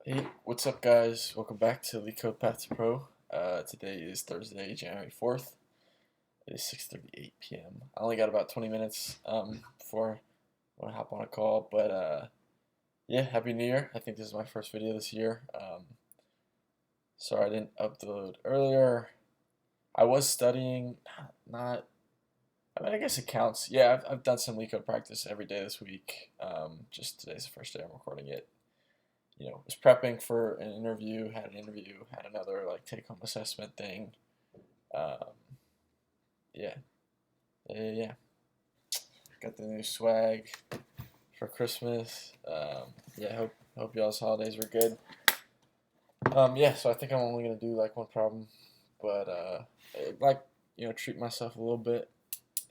Hey, what's up, guys? Welcome back to LeetCode Path to Pro. Today is Thursday, January 4th. It is 6:38 p.m. I only got about 20 minutes before I want to hop on a call, but yeah, Happy New Year. I think this is my first video this year. Sorry I didn't upload earlier. I was studying, not, I mean, I guess it counts. Yeah, I've done some LeetCode practice every day this week. Just today's the first day I'm recording it. Was prepping for an interview, had an interview, had another like take-home assessment thing. Um, yeah, yeah. Got the new swag for Christmas. Yeah, hope y'all's holidays were good. Yeah, so I think I'm only gonna do like one problem, but I'd like treat myself a little bit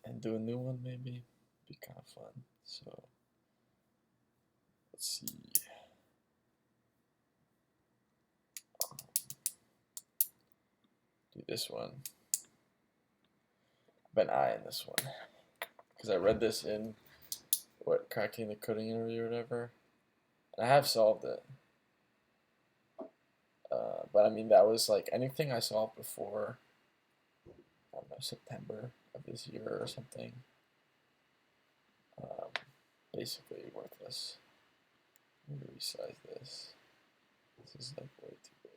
and do a new one maybe. Be kind of fun. So let's see. Do this one. I've been eyeing this one because I read this in cracking the coding interview or whatever. And I have solved it. But I mean, that was like anything I solved before, I don't know, September of this year or something. Um, Basically worthless. Let me resize this. This is like way too big.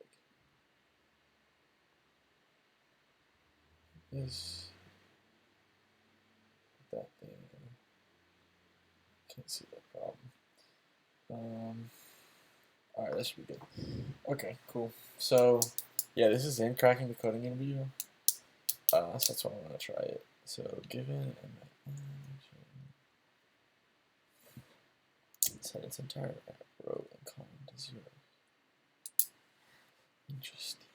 This, that thing. Can't see that problem. Alright, that should be good. Okay, cool. So, yeah, this is in cracking the coding interview. So that's why I want to try it. So, given set its entire row and column to 0. Interesting.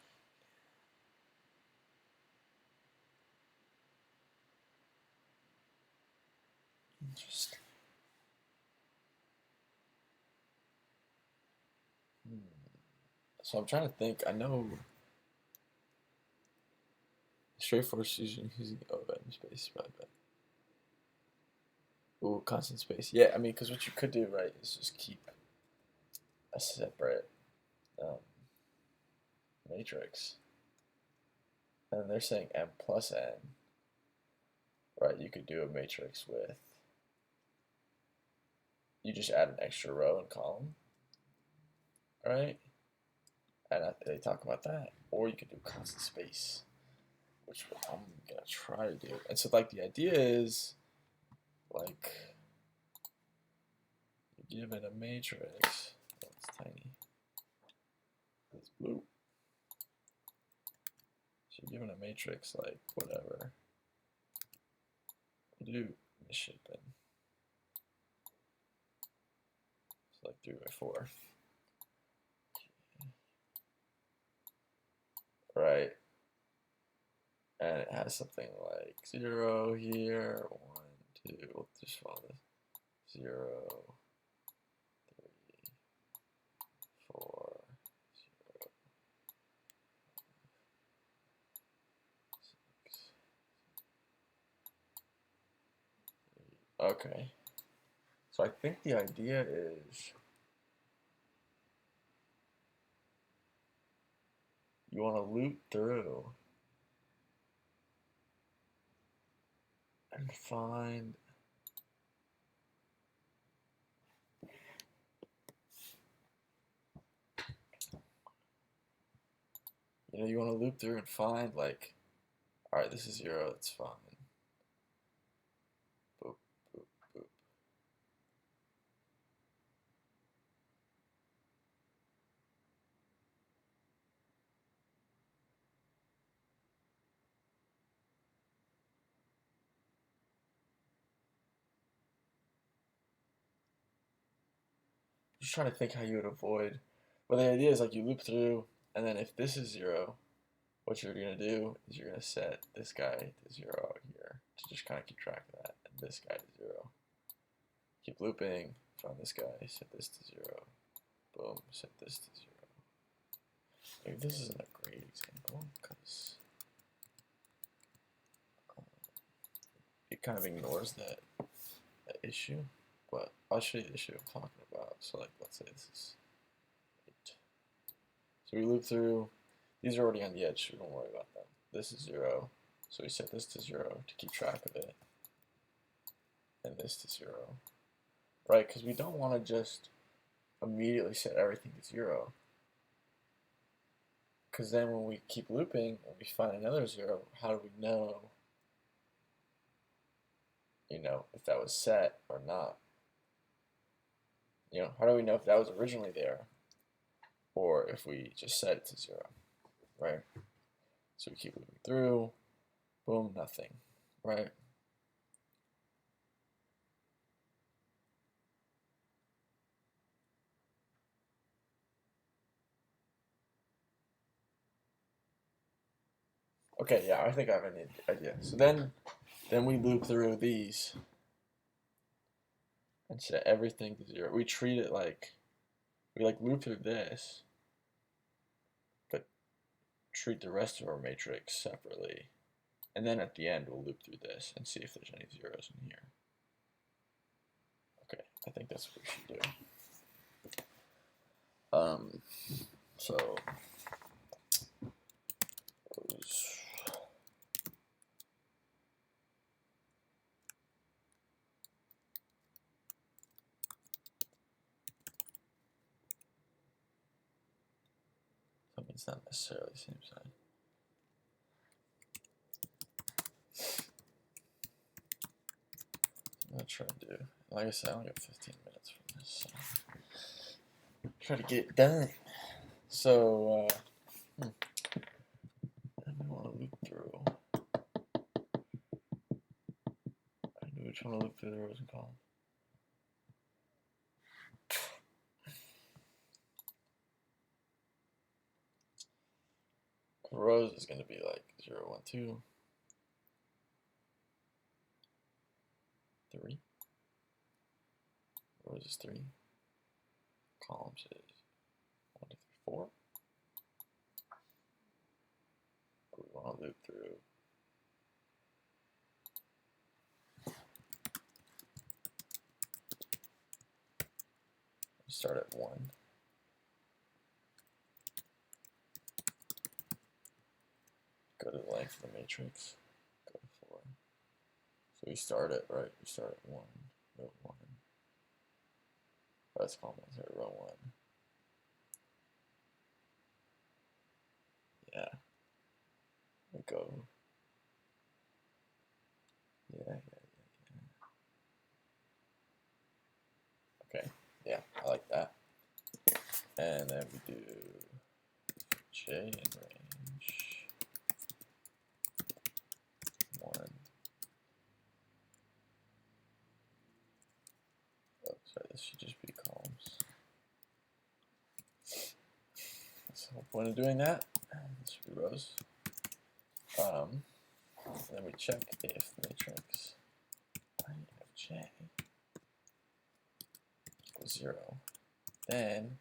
Interesting. So I'm trying to think. I know straightforward fusion using space, but ooh, constant space. Yeah, I mean, because what you could do, right, is just keep a separate um, matrix, and they're saying m plus n, right? You could do a matrix with you just add an extra row and column, right? And they talk about that, or you could do constant space, which I'm gonna try to do. And so, like, the idea is like you give it a matrix. Oh, it's tiny. It's blue. So you're given a matrix like whatever. You do misshapen. It's like 3 by 4. Right. And it has something like 0 here, 1, 2, we'll just follow this. 0, 3, 4, 0, 6, 3. Okay. So I think the idea is you want to loop through and find you want to loop through and find like, all right, this is 0, it's fine. Boop, boop, boop. Just trying to think how you would avoid. Well, the idea is like you loop through, and then if this is 0, what you're gonna do is you're gonna set this guy to 0 out here to just kind of keep track of that, and this guy to 0. Keep looping, find this guy, set this to 0. Boom, set this to 0. Maybe this isn't a great example because it kind of ignores that issue, but I'll show you the issue I'm talking about. So like, let's say this is 8. So we loop through. These are already on the edge, so we don't worry about them. This is 0, so we set this to 0 to keep track of it, and this to 0, right? Because we don't want to just immediately set everything to 0, because then when we keep looping and we find another 0, how do we know, if that was set or not? How do we know if that was originally there or if we just set it to 0, right? So we keep moving through, boom, nothing, right? Okay, yeah, I think I have an idea. So then we loop through these and set everything to 0. We treat it like, we loop through this, but treat the rest of our matrix separately. And then at the end, we'll loop through this and see if there's any zeros in here. Okay, I think that's what we should do. So something's not necessarily the same side. I'm gonna try to do, like I said, I only got 15 minutes for this, so try to get it done. So I want to loop through. I knew which one to loop through the rows and columns. Rows is going to be like 0, 1, 2, 3. Rows is 3. Columns is 1, 2, 3, 4. We want to loop through. Start at 1. Go to the length of the matrix. Go to 4. So we start at, right? We start at 1, row 1. That's column 1, sorry, row 1. Yeah. We go. Yeah. Okay. Yeah, I like that. And then we do J in range 1. Oh, sorry, this should just be columns. That's the whole point of doing that. This should be rows. And then we check if matrix I of J equals 0. Then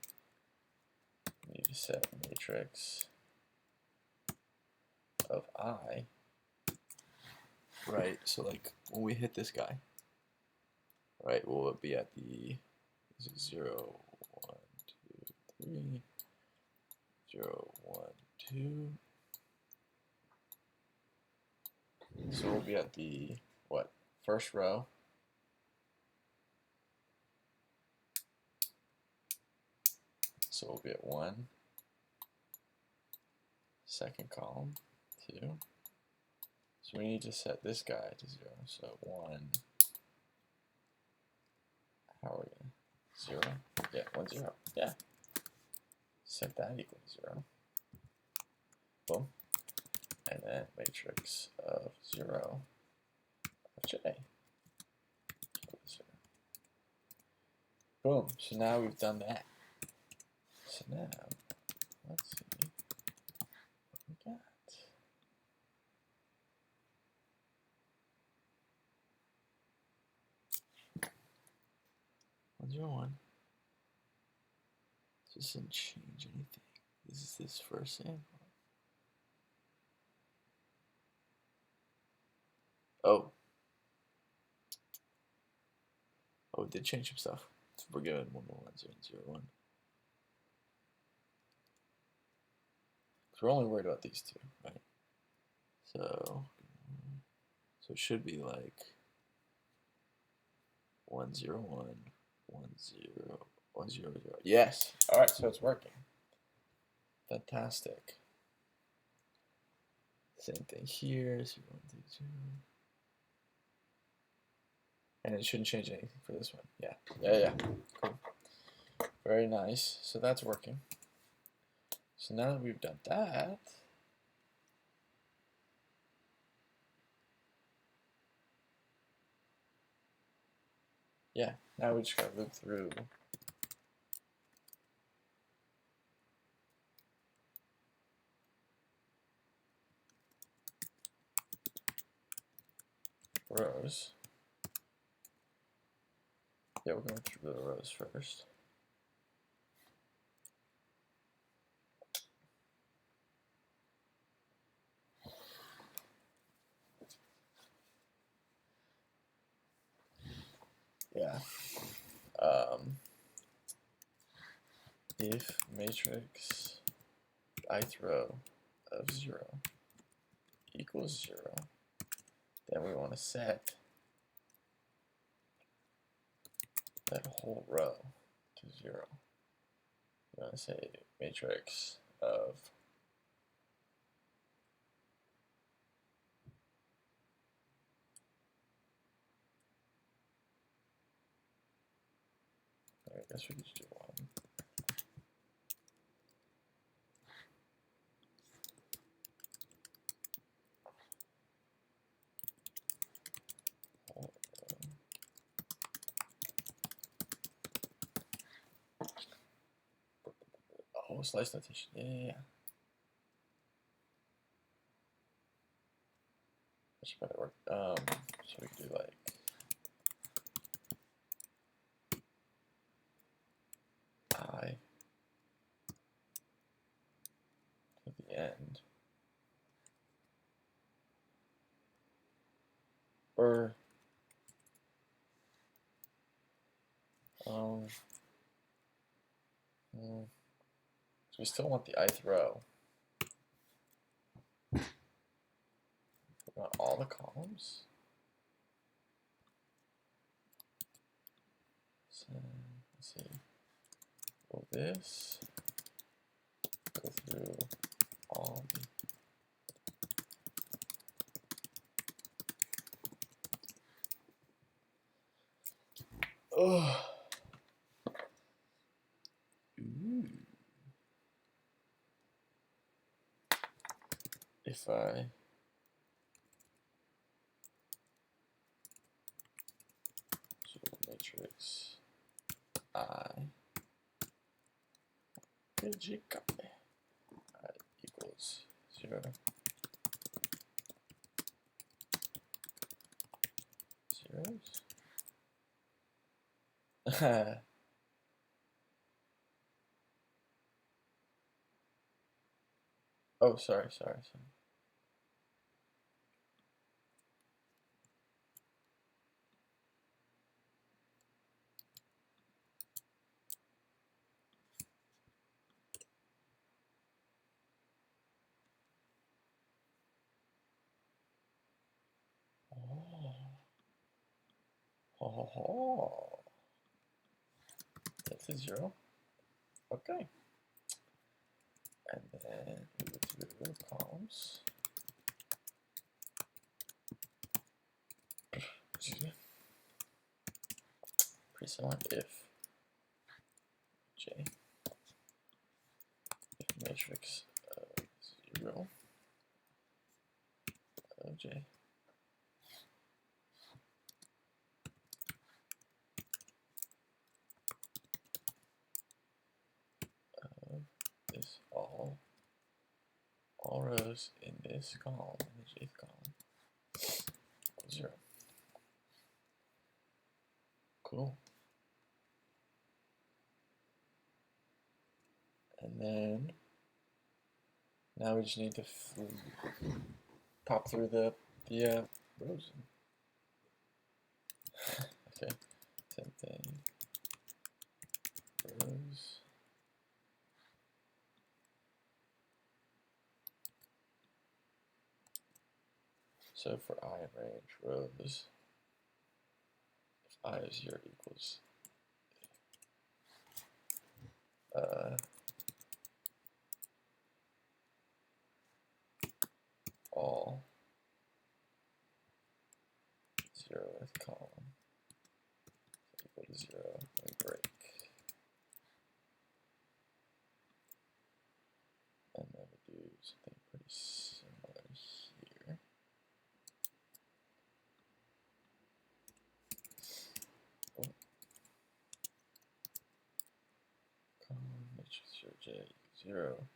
we need to set matrix of I, right? So like when we hit this guy, right, will it be at the 0, 1, 2, 3, 0, 1, 2. So we'll be at the, what, first row. So we'll be at 1. Second column, 2. So we need to set this guy to 0. So 1, how are we going to, 0? Yeah, 1, 0. Yeah. Set that equal to 0. Boom. And then matrix of 0 of J equal to 0. Boom. So now we've done that. So now, let's see what we got. 1, 0, 1. This doesn't change anything. This is this first sample. Oh, it did change some stuff. So we're good. 1, 1, 0, 0, 1. we're only worried about these two, right? So it should be like 1 0 1 1 0 1 0 0. Yes. All right. So it's working. Fantastic. Same thing here. So 1 2 2. And it shouldn't change anything for this one. Yeah. Yeah. Cool. Very nice. So that's working. So now that we've done that, yeah, now we just gotta loop through rows. Yeah, we're going through the rows first. Yeah. If matrix ith row of 0 equals 0, then we want to set that whole row to 0. We want to say matrix of I guess we could just do 1. Oh, slice notation. Yeah. That should probably work. So we could do like I to the end. Or so we still want the ith row. We want all the columns. So let's see. Will this go through all the Ooh. If I matrix I equals 0 zeros. Oh, sorry. Oh. That's a 0. Okay. And then we go to the row columns. Excuse me. Pre-select if j if matrix 0 of j of this all rows in this column, in the jth column, equals 0. Cool. And then now we just need to pop through the rows. Okay, same thing. Rows. So for I in range rows, if I of 0 equals all 0th column equal to 0, let me break. And then we do something pretty similar here. Oh. Column matrix 0 j equals 0.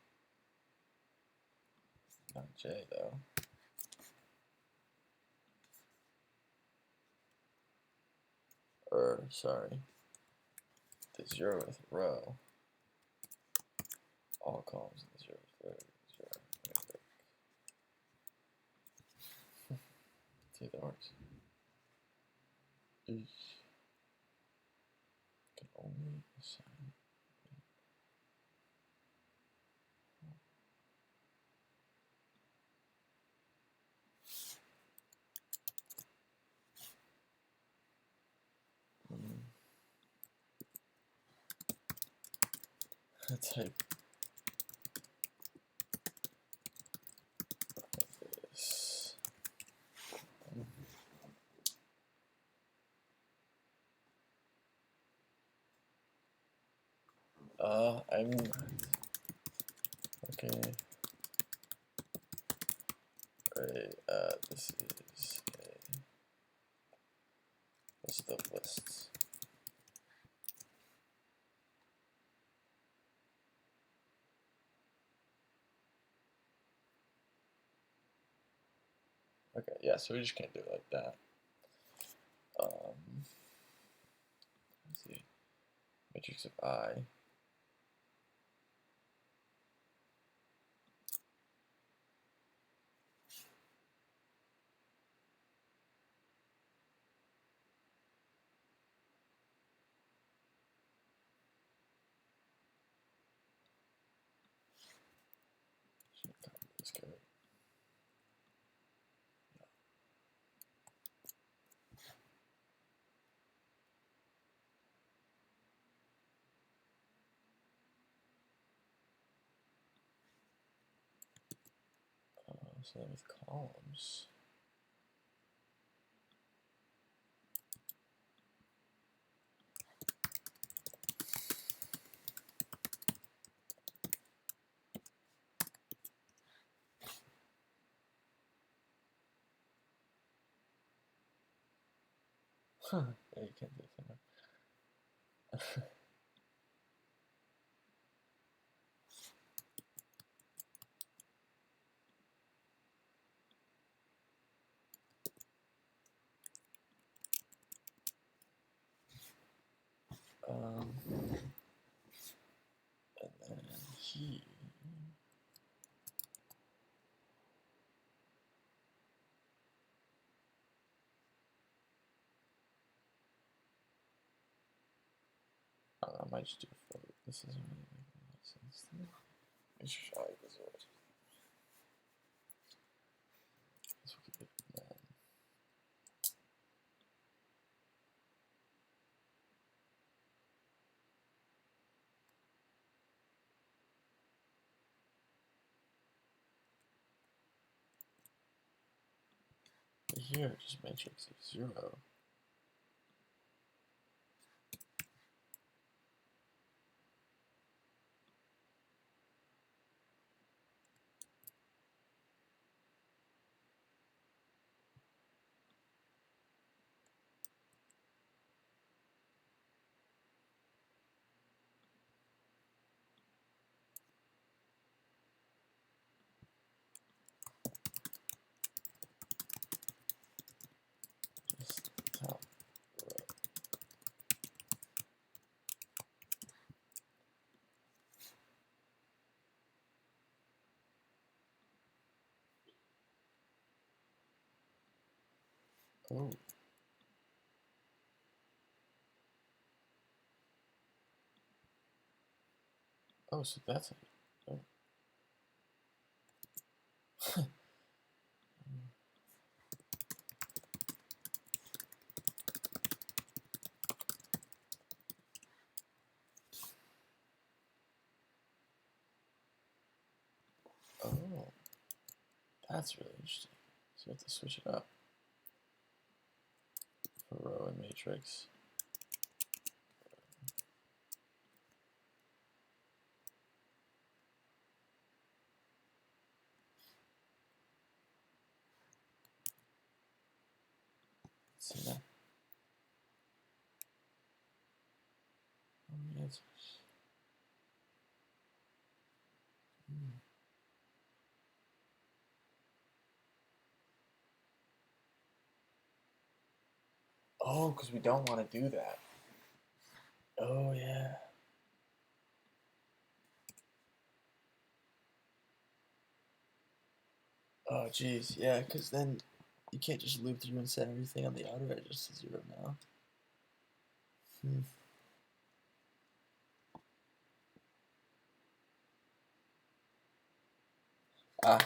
Not j though. Or sorry, the 0th row. All columns in the 0th row. 0. See if that works. Can only assign. Type this. I'm okay. Right, this is a list of lists. Okay, yeah, so we just can't do it like that. Let's see. Matrix of I. Should copy this code. So then with columns. Yeah, you can't do it anymore. And then he. I might just do a float. This doesn't really make a lot of sense. Make sure I equals 0. This will keep it then. Here, just matrix of 0. Just top row. Oh. Oh, so that's it. Oh. Oh, that's really interesting. So we have to switch it up for row and matrix. Let's see now. How many answers? Oh, because we don't want to do that. Oh, yeah. Oh, geez. Yeah, because then you can't just loop through and set everything on the outer edges to 0 now.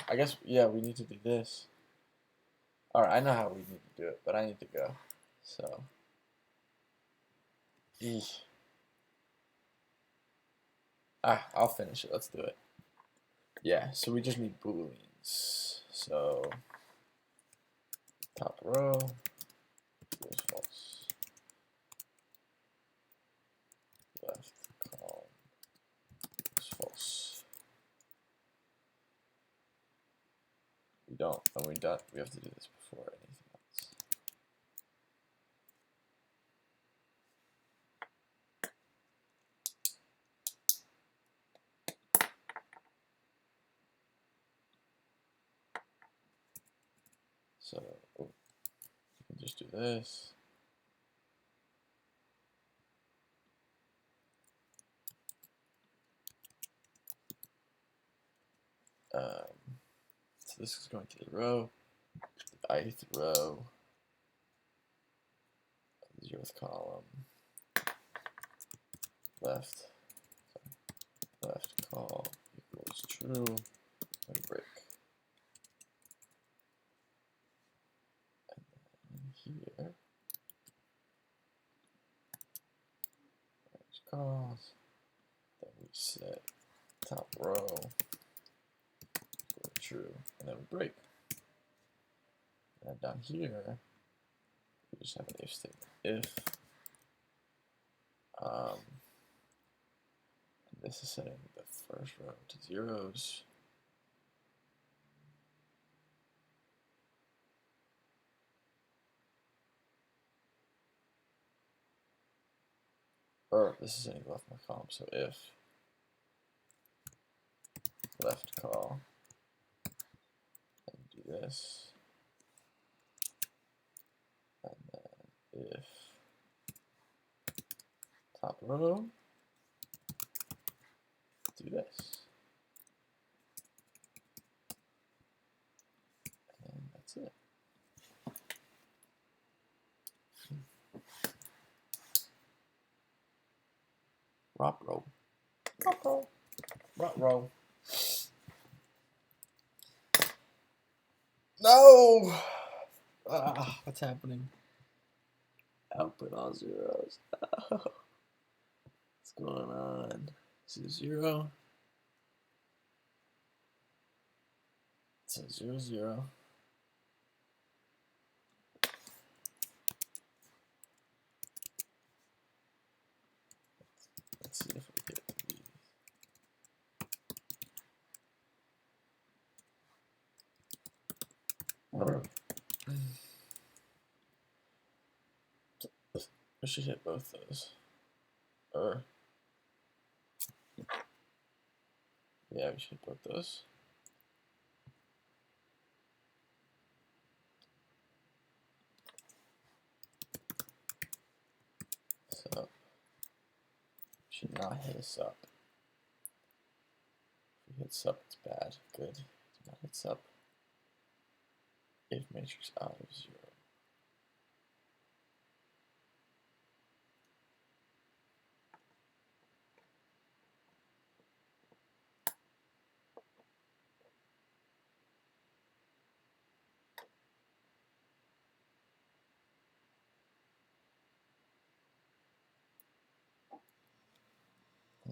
I guess, yeah, we need to do this. Alright, I know how we need to do it, but I need to go. So. Eesh. I'll finish it. Let's do it. Yeah, so we just need booleans. So, top row equals false. Left column is false. We don't, and we have to do this before anything else. So, we can just do this. So this is going to the row, the ith row, 0th column, left call equals true, and break. And then here, there's calls, then we set top row equal true, and then we break. And down here, we just have an if statement. If this is setting the first row to zeros. Or this is setting left my column, so if left call, and do this, and then if top row, do this. And that's it. Rop row. Rop row. Rop row. No! What's happening? Output all zeros. What's going on? This is 0. So 0, 0. Let's see if we get these. I should hit both those. Or yeah, we should hit both those. So should not hit us up. If we hit sub, it's bad. Good. Do not hit sub. If matrix out of 0.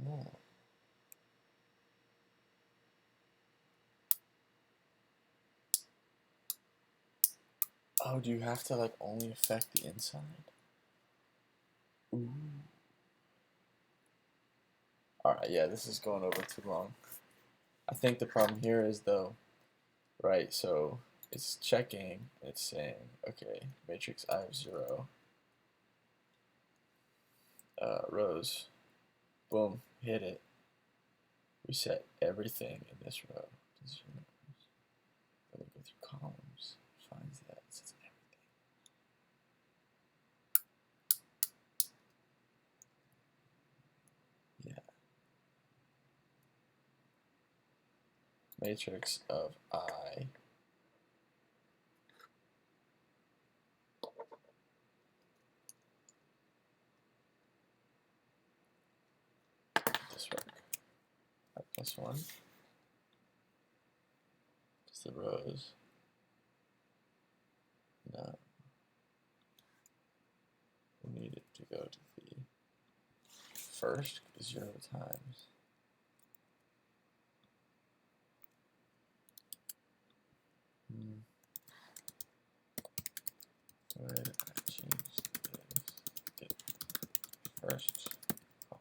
Oh. Oh, do you have to like only affect the inside? Ooh. Alright, yeah, this is going over too long. I think the problem here is though, right, so it's checking, it's saying, okay, matrix I of 0, rows, boom, hit it, reset everything in this row to 0. Then we go through columns, finds that, it says everything. Yeah. Matrix of I this work. I plus 1. Just the rows. No. We need it to go to the first 0 times. Where did I change this? Get first. Oh.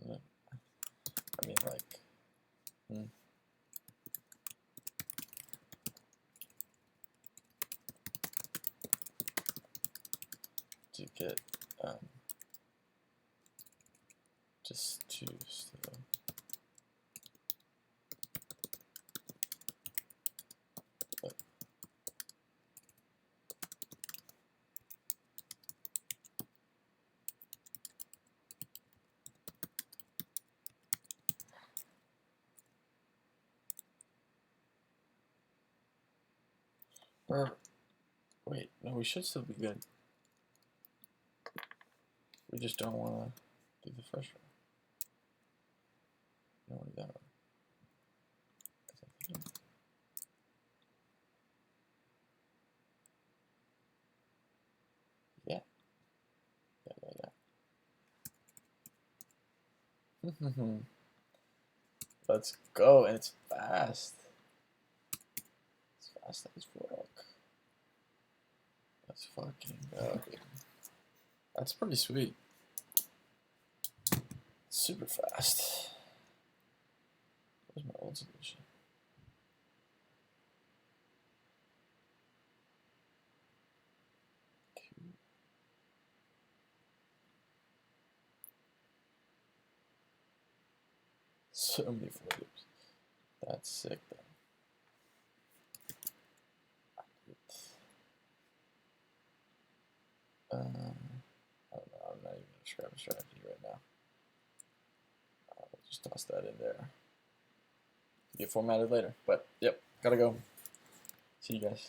No. I mean, like, to get just to still. Or wait, no, we should still be good. We just don't want to do the first row. We don't want to do that one. Yeah. Yeah. Let's go, and it's fast. It's fast as fuck. Let's fucking go. That's pretty sweet. Super fast. Where's my old solution? So many for loops. That's sick though. I don't know. I'm not even gonna describe a strategy right now. I'll just toss that in there. Get formatted later. But yep, gotta go. See you guys.